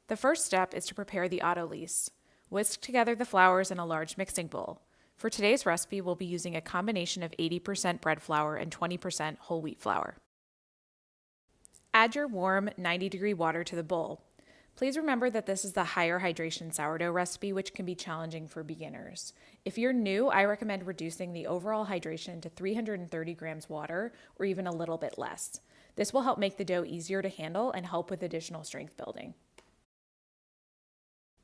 The first step is to prepare the autolyse. Whisk together the flours in a large mixing bowl. For today's recipe, we'll be using a combination of 80% bread flour and 20% whole wheat flour. Add your warm 90-degree water to the bowl. Please remember that this is the higher hydration sourdough recipe, which can be challenging for beginners. If you're new, I recommend reducing the overall hydration to 330 grams water or even a little bit less. This will help make the dough easier to handle and help with additional strength building.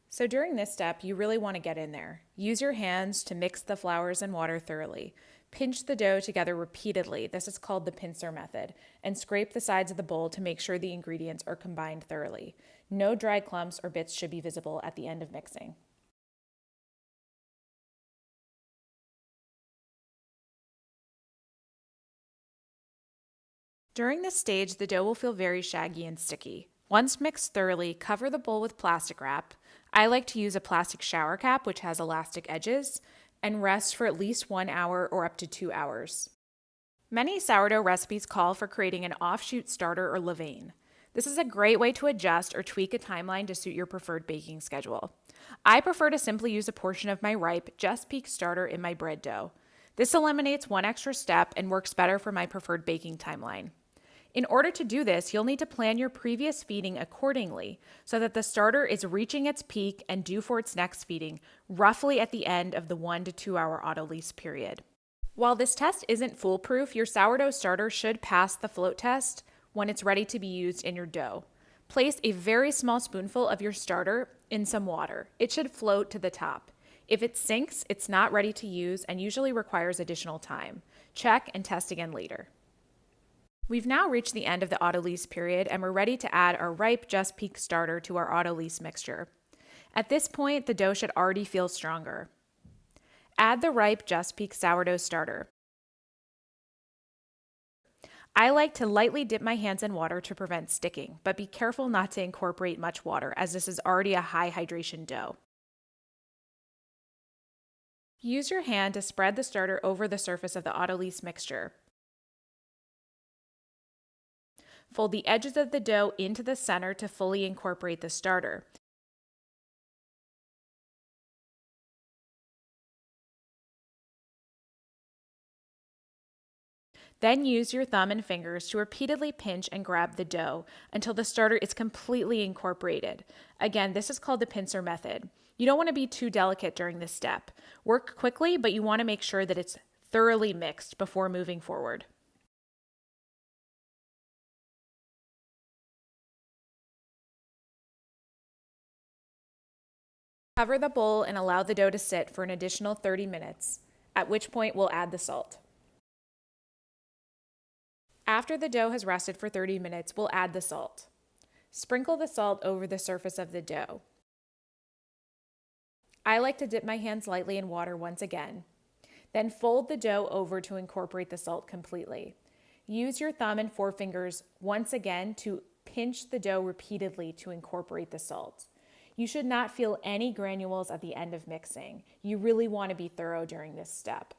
So during this step, you really want to get in there. Use your hands to mix the flours and water thoroughly. Pinch the dough together repeatedly, this is called the pincer method, and scrape the sides of the bowl to make sure the ingredients are combined thoroughly. No dry clumps or bits should be visible at the end of mixing. During this stage, the dough will feel very shaggy and sticky. Once mixed thoroughly, cover the bowl with plastic wrap. I like to use a plastic shower cap, which has elastic edges, and rest for at least 1 hour or up to 2 hours. Many sourdough recipes call for creating an offshoot starter or levain. This is a great way to adjust or tweak a timeline to suit your preferred baking schedule. I prefer to simply use a portion of my ripe, just peak starter in my bread dough. This eliminates one extra step and works better for my preferred baking timeline. In order to do this, you'll need to plan your previous feeding accordingly so that the starter is reaching its peak and due for its next feeding, roughly at the end of the 1 to 2 hour autolyse period. While this test isn't foolproof, your sourdough starter should pass the float test when it's ready to be used in your dough. Place a very small spoonful of your starter in some water. It should float to the top. If it sinks, it's not ready to use and usually requires additional time. Check and test again later. We've now reached the end of the autolyse period and we're ready to add our ripe just peak starter to our autolyse mixture. At this point, the dough should already feel stronger. Add the ripe just peak sourdough starter. I like to lightly dip my hands in water to prevent sticking, but be careful not to incorporate much water as this is already a high hydration dough. Use your hand to spread the starter over the surface of the autolyse mixture. Fold the edges of the dough into the center to fully incorporate the starter. Then use your thumb and fingers to repeatedly pinch and grab the dough until the starter is completely incorporated. Again, this is called the pincer method. You don't want to be too delicate during this step. Work quickly, but you want to make sure that it's thoroughly mixed before moving forward. Cover the bowl and allow the dough to sit for an additional 30 minutes, at which point we'll add the salt. After the dough has rested for 30 minutes, we'll add the salt. Sprinkle the salt over the surface of the dough. I like to dip my hands lightly in water once again. Then fold the dough over to incorporate the salt completely. Use your thumb and forefingers once again to pinch the dough repeatedly to incorporate the salt. You should not feel any granules at the end of mixing. You really want to be thorough during this step.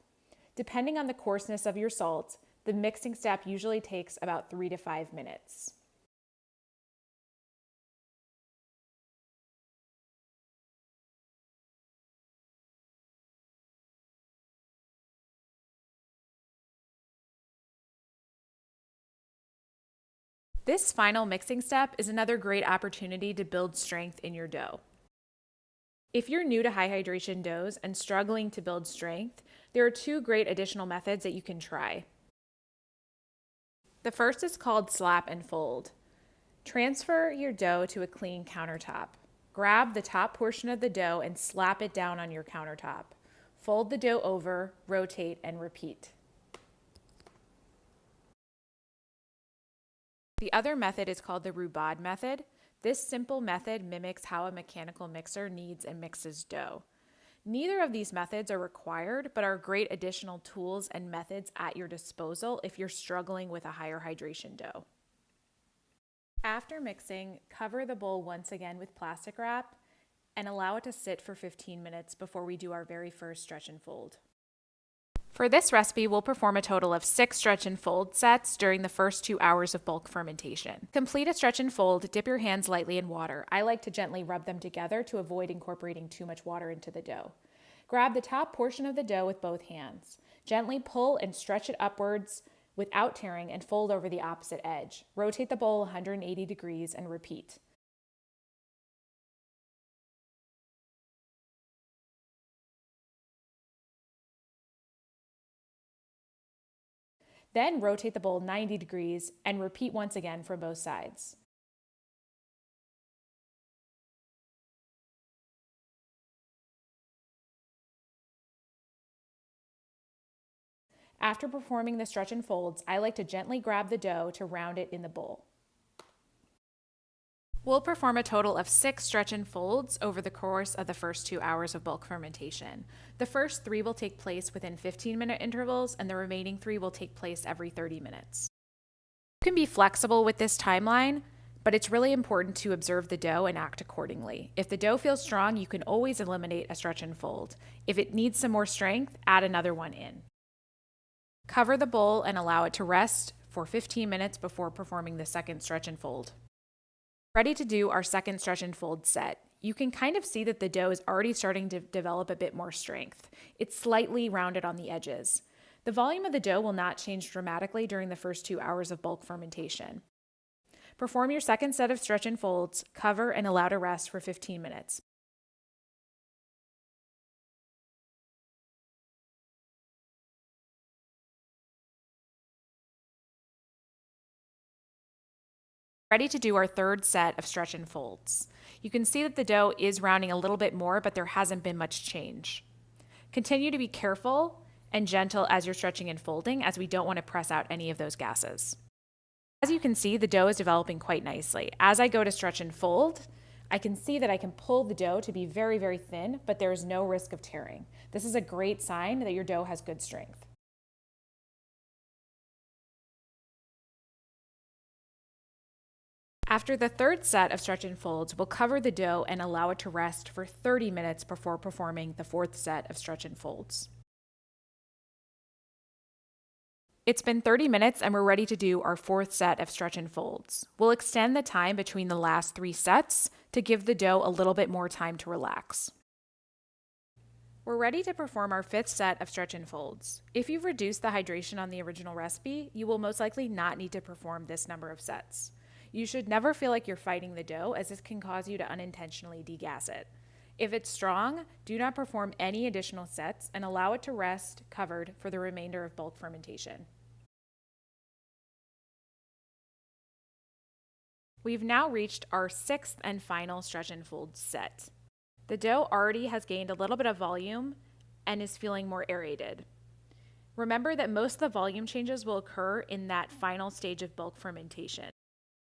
Depending on the coarseness of your salt, the mixing step usually takes about 3 to 5 minutes. This final mixing step is another great opportunity to build strength in your dough. If you're new to high hydration doughs and struggling to build strength, there are 2 great additional methods that you can try. The first is called slap and fold. Transfer your dough to a clean countertop. Grab the top portion of the dough and slap it down on your countertop. Fold the dough over, rotate, and repeat. The other method is called the roubade method. This simple method mimics how a mechanical mixer kneads and mixes dough. Neither of these methods are required, but are great additional tools and methods at your disposal if you're struggling with a higher hydration dough. After mixing, cover the bowl once again with plastic wrap and allow it to sit for 15 minutes before we do our very first stretch and fold. For this recipe, we'll perform a total of 6 stretch and fold sets during the first 2 hours of bulk fermentation. Complete a stretch and fold, dip your hands lightly in water. I like to gently rub them together to avoid incorporating too much water into the dough. Grab the top portion of the dough with both hands. Gently pull and stretch it upwards without tearing and fold over the opposite edge. Rotate the bowl 180 degrees and repeat. Then rotate the bowl 90 degrees and repeat once again for both sides. After performing the stretch and folds, I like to gently grab the dough to round it in the bowl. We'll perform a total of 6 stretch and folds over the course of the first 2 hours of bulk fermentation. The first 3 will take place within 15-minute intervals, and the remaining 3 will take place every 30 minutes. You can be flexible with this timeline, but it's really important to observe the dough and act accordingly. If the dough feels strong, you can always eliminate a stretch and fold. If it needs some more strength, add another one in. Cover the bowl and allow it to rest for 15 minutes before performing the second stretch and fold. Ready to do our second stretch and fold set. You can kind of see that the dough is already starting to develop a bit more strength. It's slightly rounded on the edges. The volume of the dough will not change dramatically during the first 2 hours of bulk fermentation. Perform your second set of stretch and folds, cover and allow to rest for 15 minutes. Ready to do our third set of stretch and folds. You can see that the dough is rounding a little bit more, but there hasn't been much change. Continue to be careful and gentle as you're stretching and folding, as we don't want to press out any of those gases. As you can see, the dough is developing quite nicely. As I go to stretch and fold, I can see that I can pull the dough to be very, very thin, but there is no risk of tearing. This is a great sign that your dough has good strength. After the third set of stretch and folds, we'll cover the dough and allow it to rest for 30 minutes before performing the fourth set of stretch and folds. It's been 30 minutes and we're ready to do our fourth set of stretch and folds. We'll extend the time between the last 3 sets to give the dough a little bit more time to relax. We're ready to perform our 5th set of stretch and folds. If you've reduced the hydration on the original recipe, you will most likely not need to perform this number of sets. You should never feel like you're fighting the dough, as this can cause you to unintentionally degas it. If it's strong, do not perform any additional sets and allow it to rest covered for the remainder of bulk fermentation. We've now reached our 6th and final stretch and fold set. The dough already has gained a little bit of volume and is feeling more aerated. Remember that most of the volume changes will occur in that final stage of bulk fermentation.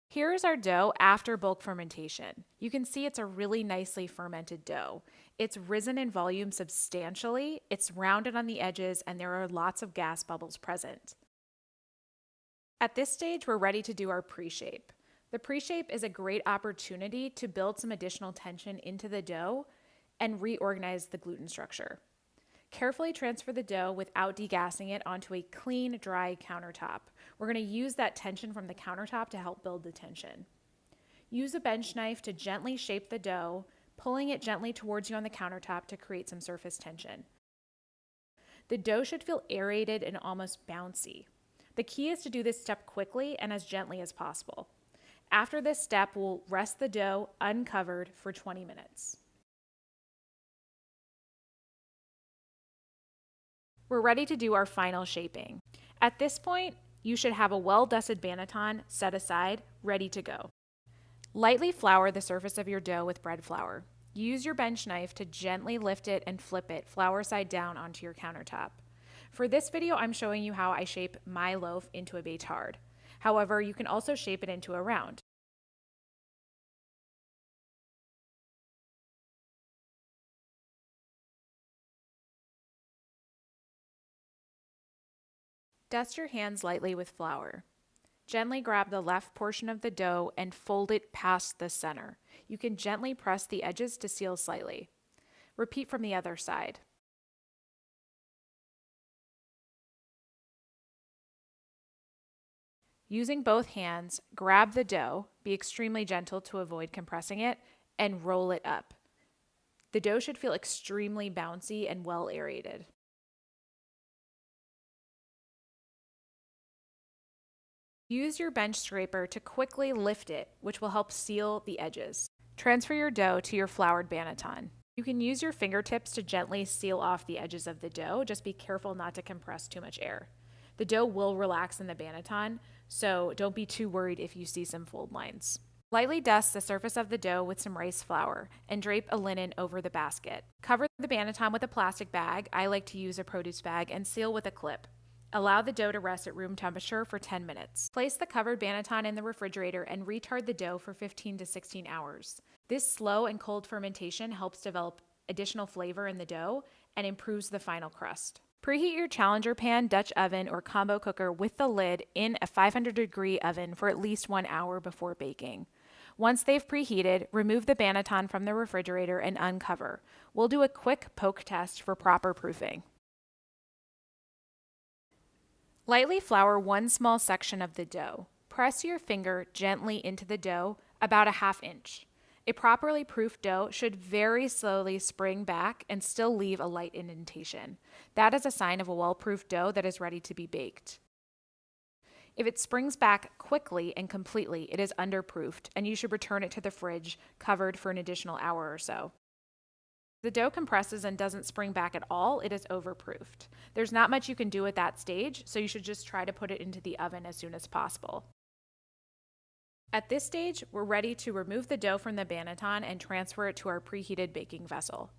Here is our dough after bulk fermentation. You can see it's a really nicely fermented dough. It's risen in volume substantially, it's rounded on the edges, and there are lots of gas bubbles present. At this stage, we're ready to do our pre-shape. The pre-shape is a great opportunity to build some additional tension into the dough and reorganize the gluten structure. Carefully transfer the dough without degassing it onto a clean, dry countertop. We're going to use that tension from the countertop to help build the tension. Use a bench knife to gently shape the dough, pulling it gently towards you on the countertop to create some surface tension. The dough should feel aerated and almost bouncy. The key is to do this step quickly and as gently as possible. After this step, we'll rest the dough uncovered for 20 minutes. We're ready to do our final shaping. At this point, you should have a well-dusted banneton set aside, ready to go. Lightly flour the surface of your dough with bread flour. Use your bench knife to gently lift it and flip it flour side down onto your countertop. For this video, I'm showing you how I shape my loaf into a bétard. However, you can also shape it into a round. Dust your hands lightly with flour. Gently grab the left portion of the dough and fold it past the center. You can gently press the edges to seal slightly. Repeat from the other side. Using both hands, grab the dough, be extremely gentle to avoid compressing it, and roll it up. The dough should feel extremely bouncy and well aerated. Use your bench scraper to quickly lift it, which will help seal the edges. Transfer your dough to your floured banneton. You can use your fingertips to gently seal off the edges of the dough. Just be careful not to compress too much air. The dough will relax in the banneton, so don't be too worried if you see some fold lines. Lightly dust the surface of the dough with some rice flour and drape a linen over the basket. Cover the banneton with a plastic bag. I like to use a produce bag, and seal with a clip. Allow the dough to rest at room temperature for 10 minutes. Place the covered banneton in the refrigerator and retard the dough for 15 to 16 hours. This slow and cold fermentation helps develop additional flavor in the dough and improves the final crust. Preheat your Challenger pan, Dutch oven, or combo cooker with the lid in a 500-degree oven for at least 1 hour before baking. Once they've preheated, remove the banneton from the refrigerator and uncover. We'll do a quick poke test for proper proofing. Lightly flour one small section of the dough. Press your finger gently into the dough, about a ½ inch. A properly proofed dough should very slowly spring back and still leave a light indentation. That is a sign of a well-proofed dough that is ready to be baked. If it springs back quickly and completely, it is underproofed, and you should return it to the fridge covered for an additional hour or so. If the dough compresses and doesn't spring back at all, it is overproofed. There's not much you can do at that stage, so you should just try to put it into the oven as soon as possible. At this stage, we're ready to remove the dough from the banneton and transfer it to our preheated baking vessel.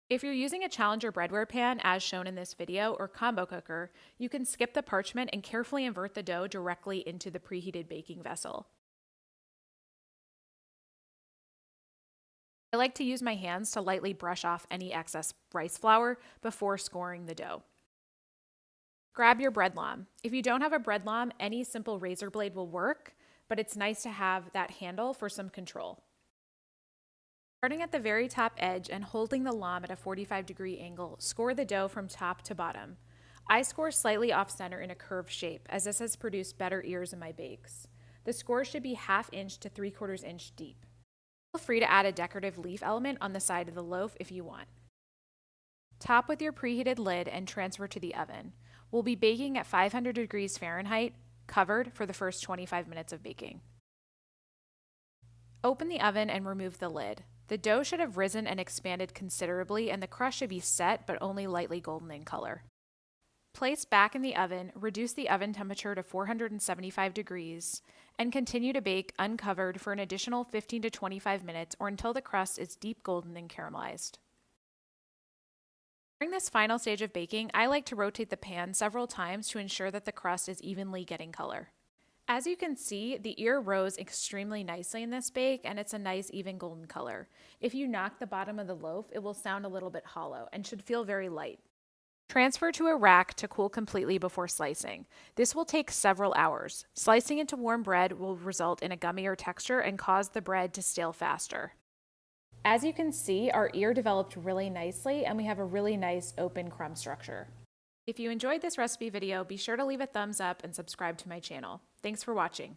If you're using a Challenger breadware pan, as shown in this video, or combo cooker, you can skip the parchment and carefully invert the dough directly into the preheated baking vessel. I like to use my hands to lightly brush off any excess rice flour before scoring the dough. Grab your bread lom. If you don't have a bread lom, any simple razor blade will work, but it's nice to have that handle for some control. Starting at the very top edge and holding the lom at a 45-degree angle, score the dough from top to bottom. I score slightly off-center in a curved shape, as this has produced better ears in my bakes. The score should be ½ inch to 3/4 inch deep. Feel free to add a decorative leaf element on the side of the loaf if you want. Top with your preheated lid and transfer to the oven. We'll be baking at 500 degrees Fahrenheit, covered for the first 25 minutes of baking. Open the oven and remove the lid. The dough should have risen and expanded considerably, and the crust should be set but only lightly golden in color. Place back in the oven, reduce the oven temperature to 475 degrees, and continue to bake uncovered for an additional 15 to 25 minutes or until the crust is deep golden and caramelized. During this final stage of baking, I like to rotate the pan several times to ensure that the crust is evenly getting color. As you can see, the ear rose extremely nicely in this bake, and it's a nice even golden color. If you knock the bottom of the loaf, it will sound a little bit hollow and should feel very light. Transfer to a rack to cool completely before slicing. This will take several hours. Slicing into warm bread will result in a gummier texture and cause the bread to stale faster. As you can see, our ear developed really nicely, and we have a really nice open crumb structure. If you enjoyed this recipe video, be sure to leave a thumbs up and subscribe to my channel. Thanks for watching.